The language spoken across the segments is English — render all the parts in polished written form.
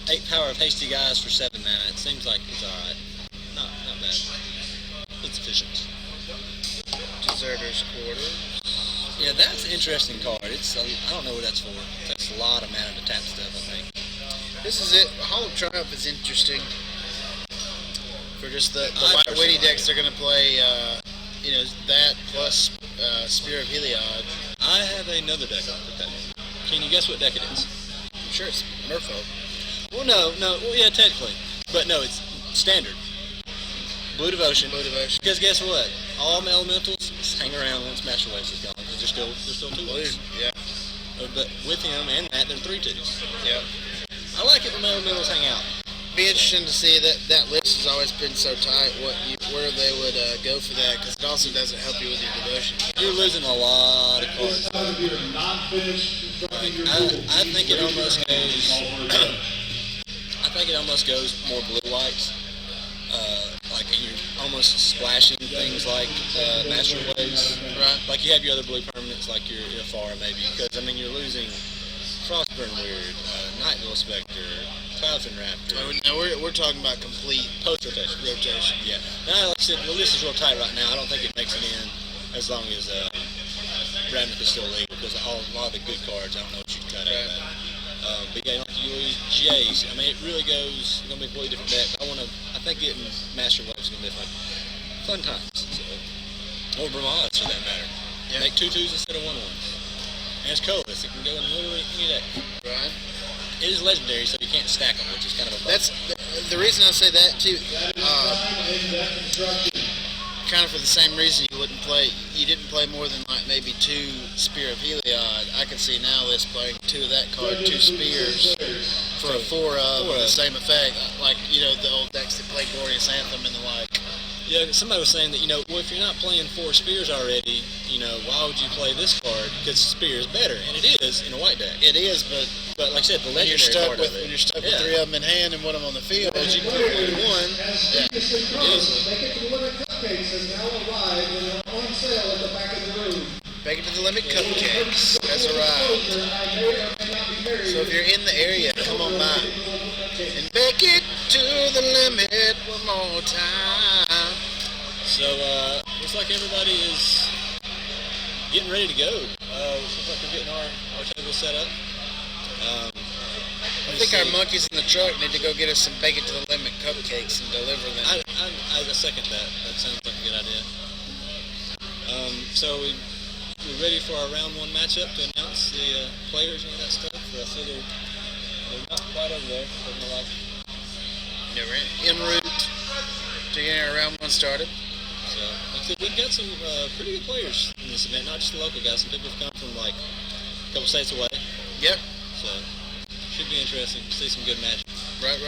8 power of hasty guys for 7 mana. It seems like it's alright. Not bad. It's efficient. Deserter's Quarter. Yeah, that's an interesting card. I don't know what that's for. It takes a lot of mana to tap stuff, I think. This is it. Hall of Triumph is interesting. For just the I white personally witty like decks, they're going to play, that plus Spear of Heliod. I have another deck with that. Can you guess what deck it is? I'm sure it's Merfolk. Well, no. Well, yeah, technically. But no, it's standard. Blue Devotion. Blue Devotion. Because guess what? All elementals just hang around once Master Waves is gone. Because they're still 2/1s. Yeah. But with him and that, they're 3/2s. Yeah. I like it when elementals hang out. Be interesting to see that list has always been so tight. Where they would go for that, because it also doesn't help you with your devotion. You're losing a lot of cards. I think it almost goes. I think it almost goes more blue whites. Like you're almost splashing things like Master Waves, Right. Like you have your other blue permanents, like your Ifar maybe, because I mean you're losing Frostburn Weird, Nightwheel Spectre, Cloudfin Raptor. Oh, no, we're talking about complete Post rotation. Yeah. Now, like I said, the list is real tight right now. I don't think it makes it in as long as Ravnica is still legal, because a lot of the good cards, I don't know what you can cut out of that. But yeah, like you use Jace. I mean, it really goes. It's gonna be a completely different deck. I think getting Master Wave is gonna be fun times. So, or Brahmalas for that matter. Yeah. Make 2/2s instead of 1/1s. And it's colorless. It can go in literally any deck. Right. It is legendary, so you can't stack them, which is kind of a bummer. That's the reason I say that too. Kind of for the same reason you didn't play more than like maybe 2 Spear of Heliod. I can see now this playing 2 of that card, 2 spears for a 4 of the same effect. Like, the old decks that play Glorious Anthem and the like. Yeah, somebody was saying that, well, if you're not playing 4 spears already, why would you play this card? Because spear is better, and it is in a white deck. It is, but like I said, the when legendary part of it. When you're stuck with 3 of them in hand and 1 of them on the field, you can put only 1. Yeah. Bacon to the Limit Cupcakes has now arrived and are on sale at the back of the room. Bacon to the Limit Cupcakes has arrived. So if you're in the area, come on by. And bake it to the limit one more time. So, looks like everybody is getting ready to go. Looks like we're getting our table set up. I think our monkeys in the truck need to go get us some Bacon to the Limit Cupcakes and deliver them. I second that. That sounds like a good idea. So we're ready for our round 1 matchup to announce the players and all that stuff. I see they're not quite over there. We're en route to getting our round 1 started. So, like I said, we've got some pretty good players in this event, not just the local guys. Some people have come from like a couple states away. Yep. So, should be interesting to see some good matches. Right.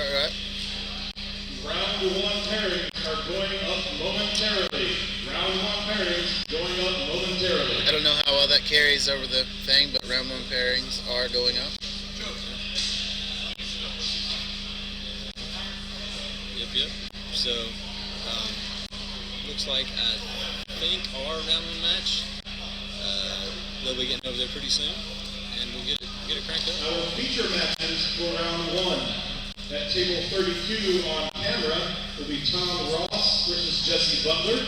Round 1 pairings are going up momentarily. Round 1 pairings going up momentarily. I don't know how well that carries over the thing, but round 1 pairings are going up. Yep. So, looks like I think our round 1 match, they'll be getting over there pretty soon, and we'll get it cranked up. Our feature matches for round 1. At table 32 on camera will be Tom Ross versus Jesse Butler.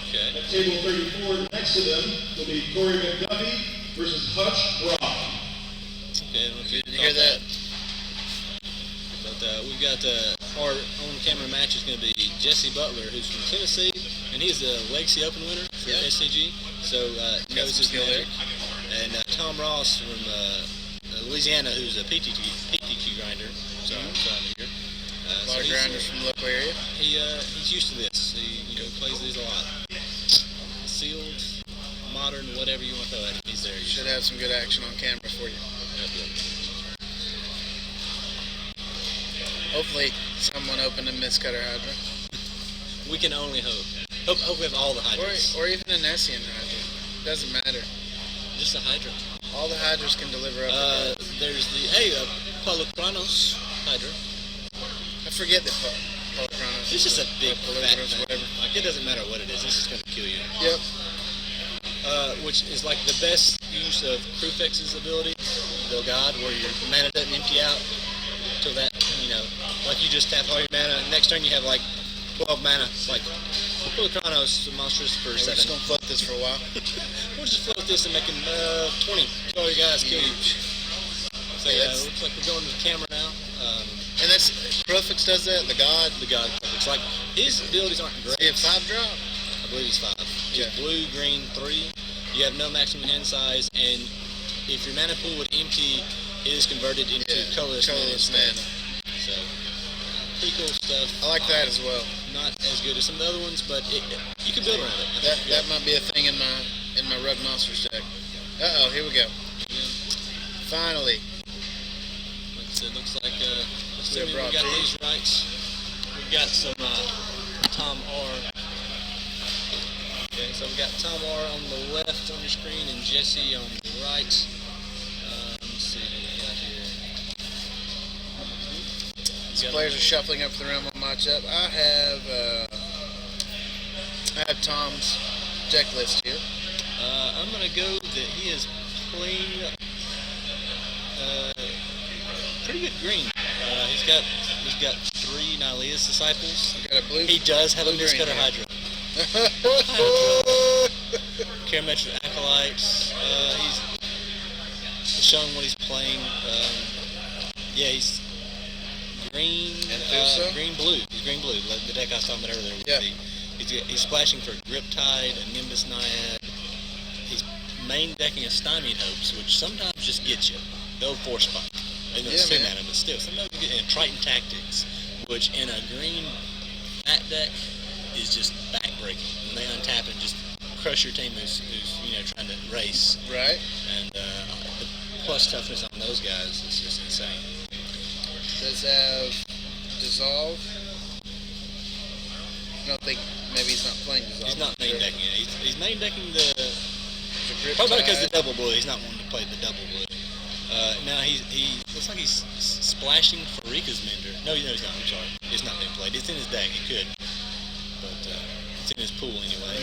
Okay. At table 34 next to them will be Corey McDuffie versus Hutch Brock. Okay, Did you hear that? But we've got our on-camera match is going to be Jesse Butler, who's from Tennessee, and he's a Legacy Open winner for SCG, so he knows his magic. And Tom Ross from Louisiana, who's a PTQ grinder. So I'm here. A lot of grinders from the local area. He's used to this. He plays these a lot. Sealed, modern, whatever you want to throw at him, he's there. Should have some good action on camera for you. Hopefully, someone opened a Mistcutter Hydra. We can only hope. Hope we have all the Hydras. Or even a Nessian Hydra. Doesn't matter. Just a Hydra. All the Hydras can deliver up. There's the Polukranos Hydra. I forget that Polukranos. It's just a big fat Polukranos, thing. whatever. Like, it doesn't matter what it is. It's just going to kill you. Yep. Which is like the best use of Krufex's ability, the God, where your mana doesn't empty out till that, Like you just tap all your mana. Next turn you have like 12 mana. Like Pool of Chronos, monstrous for We're 7. just gonna float this for a while. We'll just float this and make him 20. All you guys kill you. So yeah, it looks like we're going to the camera now. And that's Profix does that. The God. The god. It's like his abilities aren't great. He have 5 drop. I believe he's 5. He's Yeah. blue, green, 3. You have no maximum hand size, and if your mana pool would empty, it is converted into colorless mana. mana. So pretty cool stuff. I like that as well. Not as good as some of the other ones, but you can build around it. That might be a thing in my Red Monsters deck. Here we go. Finally. Like I said, looks like They're we brought got through. these rights. We've got some Tom R. Okay, so we got Tom R on the left on your screen and Jesse on the right. Let's see what we got here. Players are shuffling up for the round one matchup. I have Tom's deck list here. I'm gonna go that he is playing pretty good green. He's got 3 Nylea's Disciples. We got a blue. He does have a blue Mistcutter green Hydra. Karametra Acolytes. He's showing what he's playing. He's green. Green blue. He's green blue. Like the deck I was talking about earlier. Yeah. He's splashing for Griptide, a Nimbus Naiad. He's main decking a Stymied Hopes, which sometimes just gets you. They'll force spike. They know it's 2 mana, but still, sometimes you get in Triton Tactics, which in a green mat deck is just backbreaking. When they untap and just crush your team who's trying to race. Right. And the plus toughness on those guys is just insane. Does have Dissolve. I don't think maybe he's not playing Dissolve. He's not main decking it. He's main decking the Grip probably because Tide. the double blue. He's not wanting to play the double blue. Now he looks like he's splashing Farika's Mender. No, he's not. I'm sorry. It's not being played. It's in his deck. He could, but it's in his pool anyway.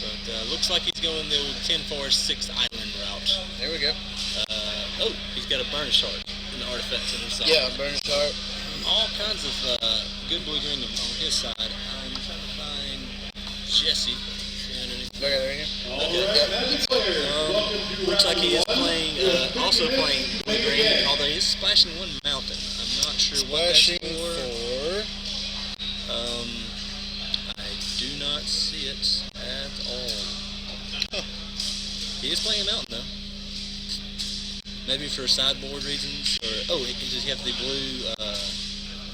But looks like he's going the 10 forest 6 island route. There we go. He's got a Burnish Heart in the artifacts on his side. Yeah, Burnish Heart. All kinds of good blue green on his side. I'm trying to find Jesse. Look at it Looks like he is playing, also playing blue green, although he is splashing 1 mountain. I'm not sure what that's Splashing for. I do not see it at all. He is playing a mountain though. Maybe for sideboard reasons, or does he have the blue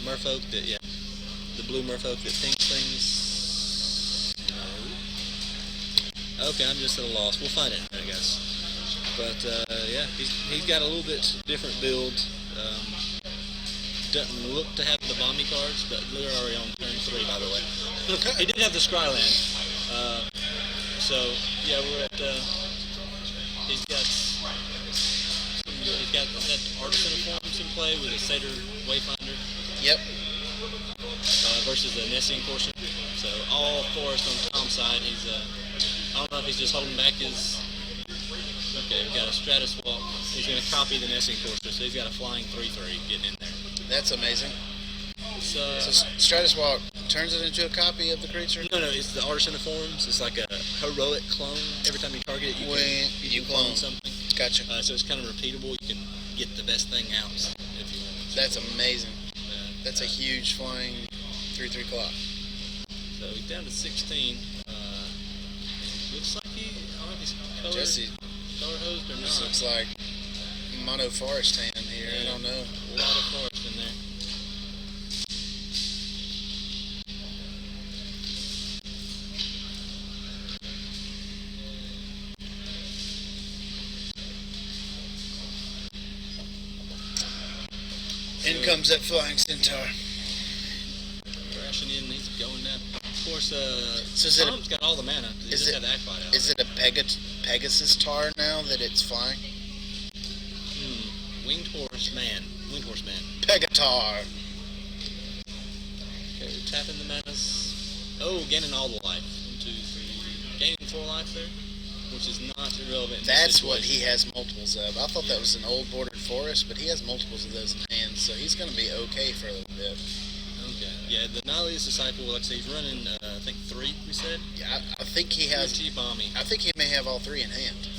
Merfolk the blue Merfolk that thinks things? Okay, I'm just at a loss. We'll find it, I guess. But he's got a little bit different build. Doesn't look to have the Bomby cards, but they're already on turn 3, by the way. He did have the Scryland. We're at. He's got that Artisan Forms in play with a Satyr Wayfinder. Yep. Versus the Nessian Portion. So all forest on Tom's side. He's I don't know if he's just holding back his. Okay, we've got a Stratus Walk. He's going to copy the Nessian Portion, so he's got a flying 3/3 getting in there. That's amazing. So Stratus Walk turns it into a copy of the creature? No, it's the Artisan of Forms. It's like a heroic clone. Every time you target it, you can clone something. Gotcha. So it's kind of repeatable. You can get the best thing out if you want. That's amazing. That's a huge flying 3/3 clock. So he's down to 16. Looks like I don't know if he's color hosed or not. This looks like Mono Forest hand here. I don't know. A lot of forest in there. In comes that Flying Centaur. Crashing in, he's going down. Of course, is Tom's got all the mana. He just had the Acolyte out. Is it a Pegasus Tar now that it's flying? Winged Horse Man. Pegatar. Okay, we're tapping the manas. Oh, gaining all the life. 1, 2, 3. Gaining 4 life there, which is not irrelevant. That's what he has multiples of. I thought that was an old bordered forest, but he has multiples of those in hands. so he's going to be okay for a little bit. Okay. Yeah, the Nihilist Disciple, like I say, he's running, I think 3, we said? Yeah, I think he has. T-Bomby. I think he may have all 3 in hand.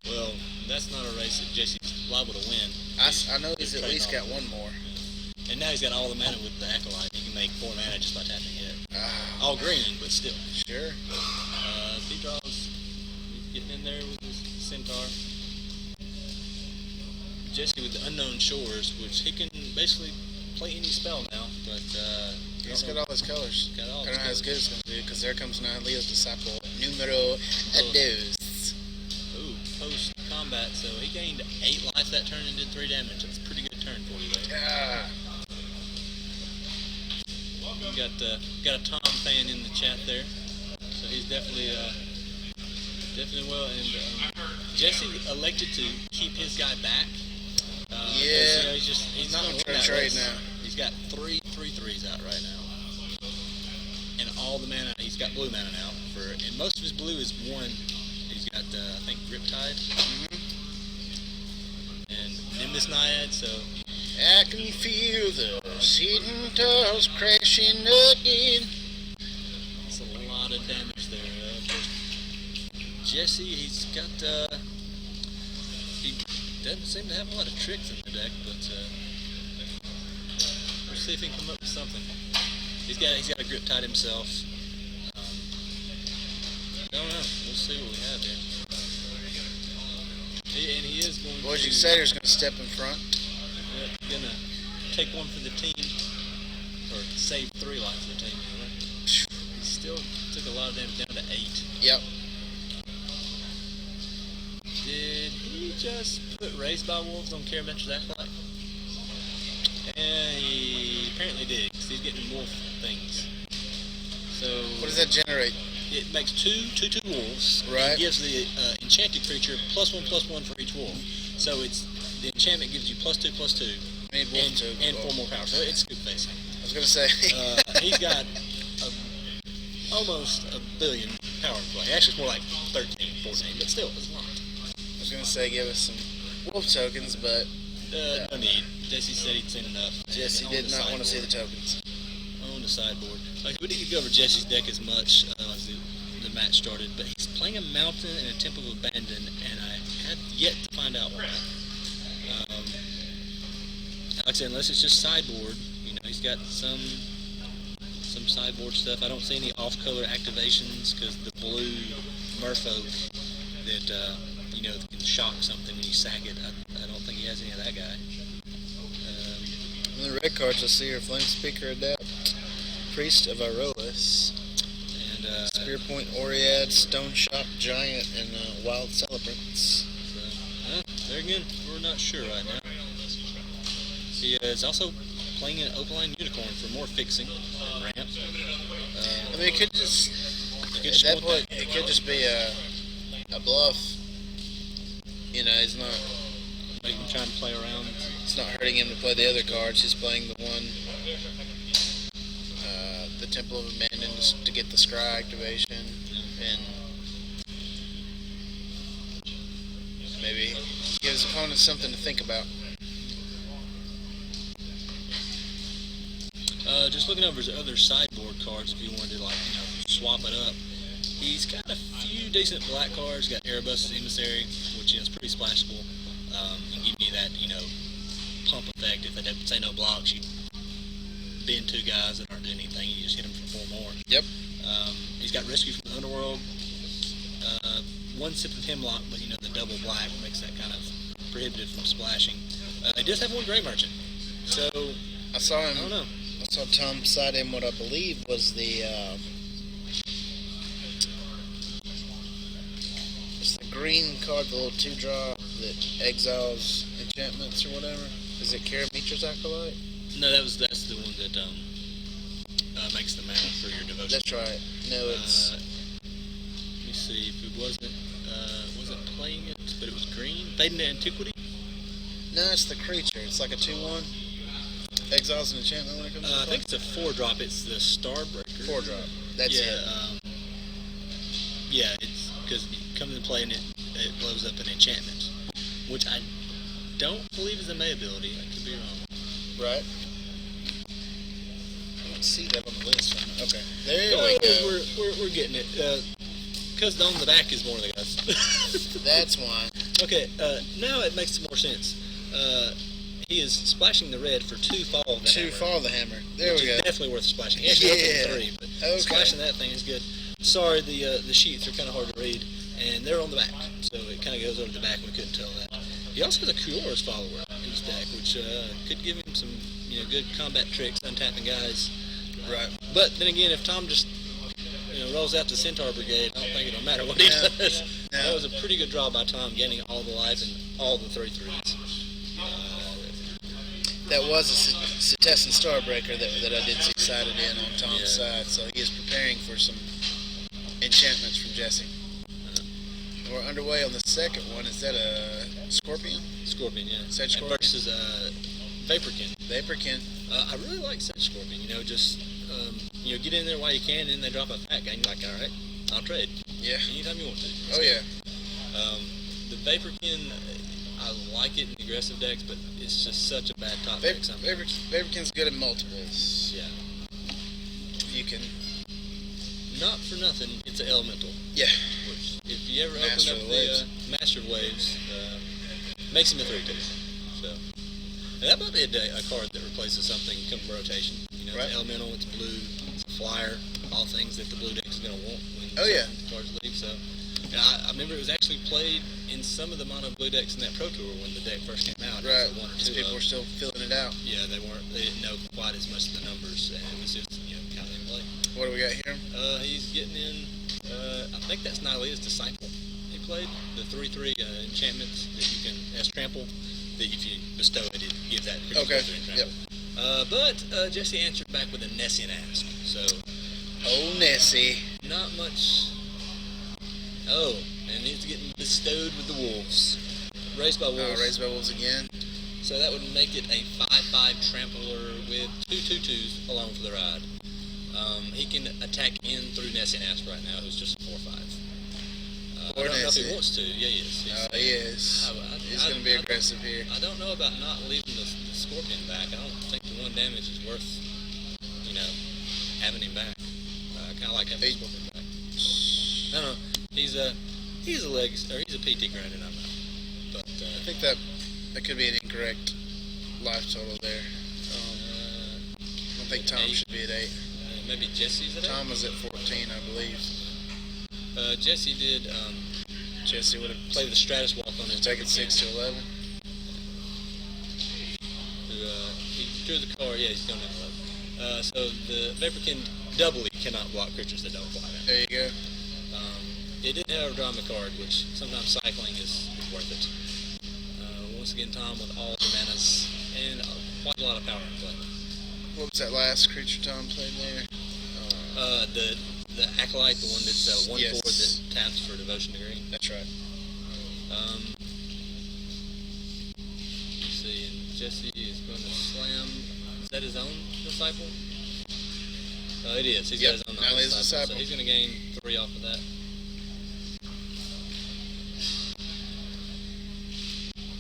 Well, that's not a race that Jesse's liable to win. I know he's at least got one more. And now he's got all the mana with the Acolyte. He can make 4 mana just by tapping it. All green, but still. Sure. He draws. He's getting in there with his Centaur. Jesse with the Unknown Shores, which he can basically play any spell now, but he's got all his colors. Got all I don't know how his good it's going to be, because there comes Nihilio's Disciple, numero dos. Ooh, post combat, so he gained 8 life that turn and did 3 damage. That's a pretty good turn for you there. Yeah. We got a Tom fan in the chat there, so he's definitely well. And Jesse elected to keep his guy back. Yeah, he's not going to winning that trade race. now. He's got 3 3/3s out right now, and all the mana. He's got blue mana now and most of his blue is 1. He's got I think Riptide and Nimbus Naiad. So I can feel the Centaurs crashing again. it's a lot of damage there. Jesse, he's got he doesn't seem to have a lot of tricks in the deck, but we'll see if he can come up with something. He's got a Griptide himself. I don't know. We'll see what we have here. And he is going Boise to... Crusader's going to step in front. Gonna take 1 for the team, or save 3 lives for the team. Right? He still took a lot of damage, down to 8. Yep. Did he just put Raised by Wolves on Caraventure's Acolyte? And he apparently did, because he's getting wolf things. So What does that generate? it makes 2/2 wolves. Right. And gives the enchanted creature +1/+1 for each wolf. So the enchantment gives you +2/+2 and 4 more power. So it's good facing. I was going to say. He's got almost a billion power in play. Actually, it's more like 13, 14, but still, it's a lot. I was going to say give us some wolf tokens, but No need. Jesse said he'd seen enough. Jesse On did the not want to see sideboard. the tokens. On the sideboard. Like, we didn't go over Jesse's deck as much as the match started, but he's playing a Mountain and a Temple of Abandon, and I had yet to find out why. Like I said, unless it's just sideboard, he's got some sideboard stuff. I don't see any off-color activations, because the blue Merfolk that can shock something when you sack it. I don't think he has any of that guy. In the red cards, I see your Flame Speaker Adept, Priest of Irolas, And Spear Point Oriad, Stone Shop Giant, and Wild Celebrants. so, there again, we're not sure right now. He is also playing an Opaline Unicorn for more fixing and ramp. I mean, it could just, could at just that go with point, that. it could just be a bluff. He's not. Make him try and play around. It's not hurting him to play the other cards. He's playing the one, the Temple of Abandon to get the Scry activation, and maybe give his opponent something to think about. Just looking over his other sideboard cards, if you wanted to swap it up. He's got a few decent black cards. Got Erebus' Emissary, which is pretty splashable. And give you that pump effect. If they say no blocks, you bend 2 guys that aren't doing anything. You just hit them for 4 more. Yep. He's got Rescue from the Underworld. 1 Sip of Hemlock, but the double black makes that kind of prohibitive from splashing. He does have 1 Grey Merchant. So I saw him. I don't know. I saw Tom cite him what I believe was the it's the green card, the little 2-drop that exiles enchantments or whatever. Is it Karametra's Acolyte? No, that's the one that makes the mana for your devotion. That's right. No, it's Let me see if it wasn't playing it, but it was green. Fade into Antiquity. no, it's the creature. It's like a 2/1. Exiles an enchantment when it comes I into play. think it's a 4-drop. It's the Starbreaker. 4-drop. That's yeah, it. Yeah, it's because it comes into play and it blows up an enchantment, which I don't believe is a May ability. I could be wrong. Right. I don't see that on the list. Okay. There No, we go. we're getting it. Because on the back is more of the guys. That's why. Okay, now it makes more sense. He is splashing the red for 2 fall of the hammer. 2 fall the hammer. There which we is go. definitely worth splashing. He actually Yeah. got 3, but Okay. splashing that thing is good. Sorry, the sheets are kind of hard to read, and they're on the back, so it kind of goes over the back. We couldn't tell that. He also has a Kurora's follower in his deck, which could give him some good combat tricks, untapping guys. Right. But then again, if Tom just rolls out the Centaur Brigade, I don't think it'll matter what he No. does. No. That was a pretty good draw by Tom, getting all the life and all the 3/3s. That was a Cetessan Starbreaker that I did see sided in on Tom's Yeah. side, so he is preparing for some enchantments from Jesse. We're underway on the second one. Is that a Scorpion? Scorpion, yeah. Sedge And Scorpion? versus Vaporkin. Vaporkin. I really like Sedge Scorpion. Just get in there while you can, and then they drop a fat guy. And you're like, all right, I'll trade. Yeah. Anytime you want to. Oh, yeah. The Vaporkin, I like it in aggressive decks, but it's just such a bad top deck sometimes. Vaporkin's good at multiples. Yeah. You can. Not for nothing, it's an elemental. Yeah. Which, if you ever Master open of up the Waves. the Master of Waves, makes him a 3/2. So and that might be a card that replaces something come rotation. Right. It's elemental, it's blue, it's a flyer, all things that the blue deck is going to want when Oh, yeah. cards leave. So I remember it was actually played in some of the mono blue decks in that Pro Tour when the deck first came out. Right. It was 1 or Because 2 people of were them. still filling it out. Yeah, they didn't know quite as much of the numbers, and it was just kind of in play. What do we got here? He's getting in. I think that's Nylea's Disciple. He played the 3/3 enchantments that you can as trample. That if you bestow it, it gives that. Okay. 3/3 Yep. trample. But Jesse answered back with a Nessian Ask. So Oh, Nessie. not much. Oh, and he's getting bestowed with the wolves. Raised by wolves. Raised by Wolves again. So that would make it a 5/5 trampler with 2 2/2s along for the ride. He can attack in through Nessian Ask right now, who's just a 4/5. I Poor don't know if Nessie. he wants to. Yeah, he is. He is. He's going to be aggressive here. I don't know about not leaving the Scorpion back. I don't think the 1 damage is worth, having him back. I kind of like having the Scorpion back. I don't know. He's a PT grinder, and I'm not. But I think that could be an incorrect life total there. I think Tom 8. should be at 8. Maybe Jesse's at 8. Tom was at 14, I believe. Jesse did Jesse would have play the Stratus Walk on his taken Vaporkin. 6 to 11. He drew the card. Yeah, he's going to 11. So the Vaporkin doubly cannot block creatures that don't fly. There you go. It didn't have a drama card, which sometimes cycling is worth it. Once again, Tom with all the manas and quite a lot of power in play. What was that last creature Tom played there? The Acolyte, the one that's 1/4 Yes. that taps for Devotion to Green. That's right. Let's see, and Jesse is going to slam. Is that his own Disciple? It is. He's Yep, got his own Nylea's Disciple. Disciple. So he's going to gain 3 off of that.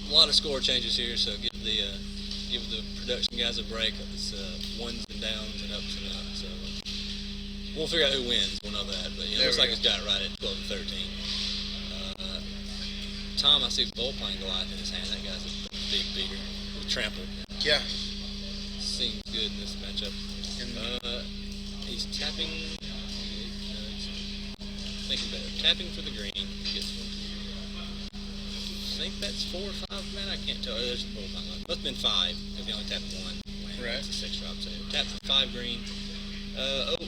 A lot of score changes here, so give the production guys a break. It's ones and downs and ups and ups. So we'll figure out who wins. We'll know that. But it There looks we like go. it's got it right at 12 to 13. Tom, I see Volpine Goliath in his hand. That guy's a big beater with trample. Yeah. Seems good in this matchup. And He's tapping. He's thinking better. Tapping for the green. He gets 1. I think that's 4 or 5 mana. I can't tell. There's a Volpine Goliath. Must have been 5 if you only tapped 1. Land. Right. It's a 6 drop. So tap for 5 green.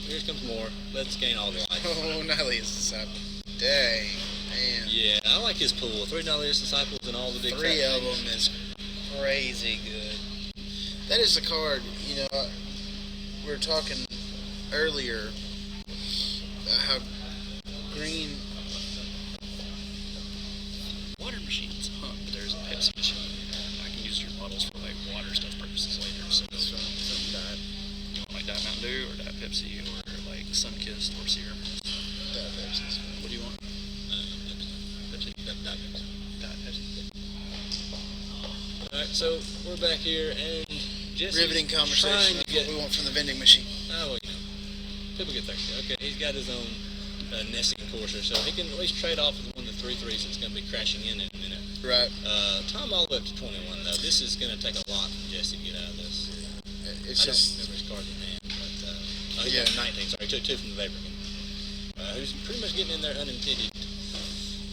Here comes more. Let's gain all the life. oh, Nylea's Disciple. Dang, man. Yeah, I like his pool. 3 Nylea's Disciples and all the big 3 tap of things. them is crazy good. That is a card, we were talking earlier how green. Water machines, but there's a Pepsi machine. I can use your bottles for like water stuff purposes later. So Something diet. you want like Diet Mountain Dew or Diet Pepsi or like Sunkist or Serum? Diet Pepsi's fine. What do you want? Pepsi. Diet Pepsi. Alright, so we're back here, and Jesse's Riveting trying conversation. to That's get. what we want from the vending machine. Oh, well, people get thirsty. Okay, he's got his own Nessian Corsair, so he can at least trade off with one of the 3.3s that's going to be crashing in a minute. Right. Tom all the way up to 21, though. This is going to take a lot for Jesse to get out of this. It's I just. don't remember his cards in hand, but he's Yeah. got 19. Sorry, took 2 from the Vaporkin. Who's pretty much getting in there unimpeded.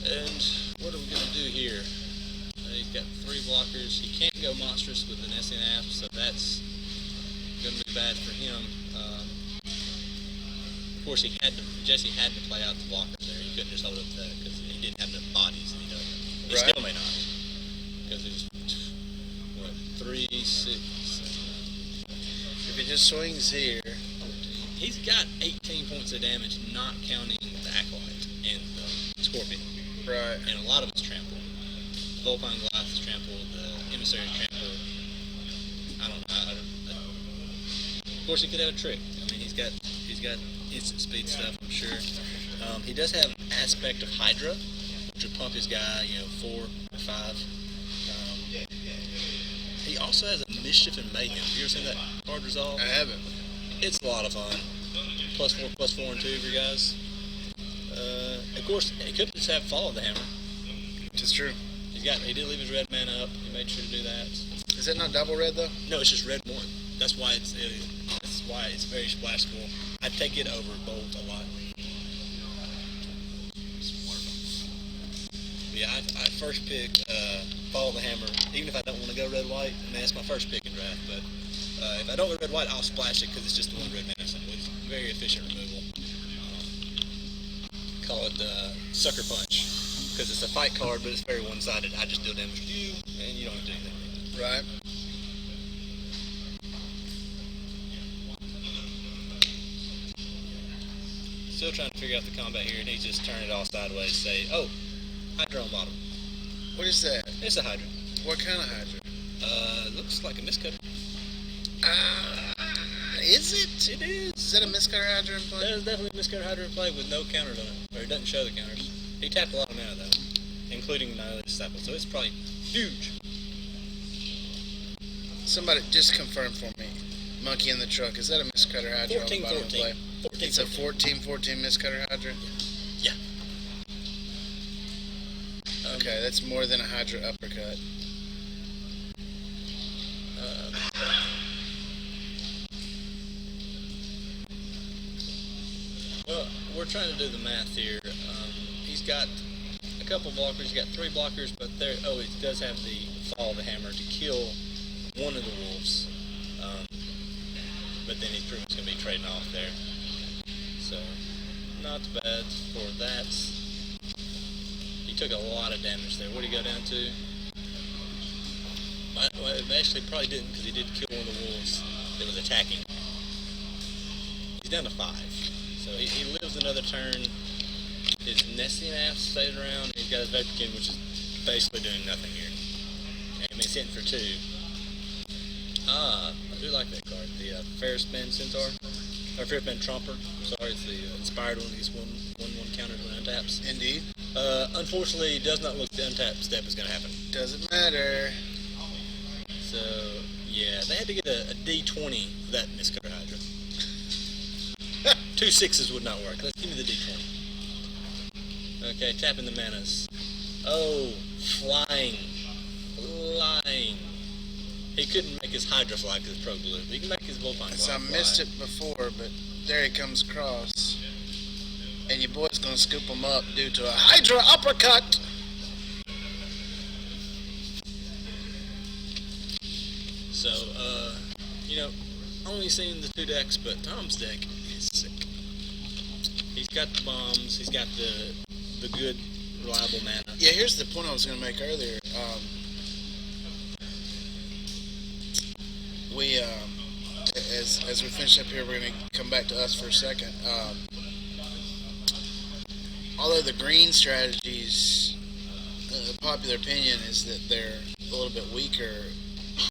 And what are we going to do here? He's got 3 blockers. He can't go monstrous with the Nessian Asp, so that's going to be bad for him. Of course, Jesse had to play out the blockers there. He couldn't just hold up that because he didn't have enough bodies, and he doesn't. He Right. still may not, because he's 3, 6. If he just swings here. He's got 18 points of damage, not counting the Acolyte and the Scorpion. Right. And a lot of it's trampled. The Vulpine Goliath is trampled, the Emissary is trampled. I don't know. Of course, he could have a trick. I mean, he's got instant speed stuff, I'm sure. He does have Aspect of Hydra, which would pump his guy, 4 or 5. He also has a Mischief and Mayhem. Have you ever seen that card resolve? I haven't. It's a lot of fun. +4, and 2 for your guys. Of course, he could just have Fall of the Hammer. It's true. He did leave his red mana up. He made sure to do that. Is that not double red though? No, it's just red 1. That's why it's very splashable. I'd take it over Bolt a lot. Yeah, I first pick Fall of the Hammer, even if I don't want to go red-white. I mean, that's my first pick in draft, but if I don't go red-white, I'll splash it because it's just the 1 red mana symbol. It's very efficient removal. Call it Sucker Punch, because it's a fight card, but it's very one-sided. I just deal damage to you, and you don't have to do anything. Right. Still trying to figure out the combat here, and he's just turning it all sideways. Say, oh, Hydra on bottom. What is that? It's a Hydra. What kind of Hydra? Looks like a Mistcutter. Is it? It is. Is that a Mistcutter Hydra in play? That is definitely a Mistcutter Hydra in play with no counters on it, or it doesn't show the counters. He tapped a lot of mana though, including Annihilated Disciple, so it's probably huge. Somebody just confirm for me. Monkey in the truck. Is that a Mistcutter Hydra? 14, on bottom in 14. play? 14, It's a 14. 14 Mistcutter Hydra? Yeah. Okay, that's more than a Hydra uppercut. Well, we're trying to do the math here. He's got a couple blockers. He's got 3 blockers, but he does have the Fall of the Hammer to kill one of the wolves. But then he's pretty much going to be trading off there. So, not bad for that. He took a lot of damage there. What did he go down to? Well, actually, probably didn't, because he did kill one of the wolves that was attacking. He's down to 5. So he lives another turn. His Nessian Asp stays around. He's got his Vaporkin, which is basically doing nothing here. And he's hitting for 2. I do like that card. The Ferris Bend Centaur. Or Ferris Bend Tromper. I'm sorry, it's the inspired one. He gets 1/1 counters when it untaps. Indeed. Unfortunately, it does not look the untap step is going to happen. Doesn't matter. So, yeah, they had to get a D20 for that Mistcutter Hydra. 2 6s would not work. Let's give me the D20. Okay, tapping the manas. Oh, flying. He couldn't make his Hydra fly because it's Pro Blue. He can make his Vulpine So fly. I missed it before, but there he comes across. And your boy's going to scoop him up due to a Hydra uppercut. So, only seen the 2 decks, but Tom's deck is sick. He's got the bombs. He's got the good, reliable mana. Yeah, here's the point I was going to make earlier. As we finish up here, we're going to come back to us for a second. Although the green strategies, the popular opinion is that they're a little bit weaker,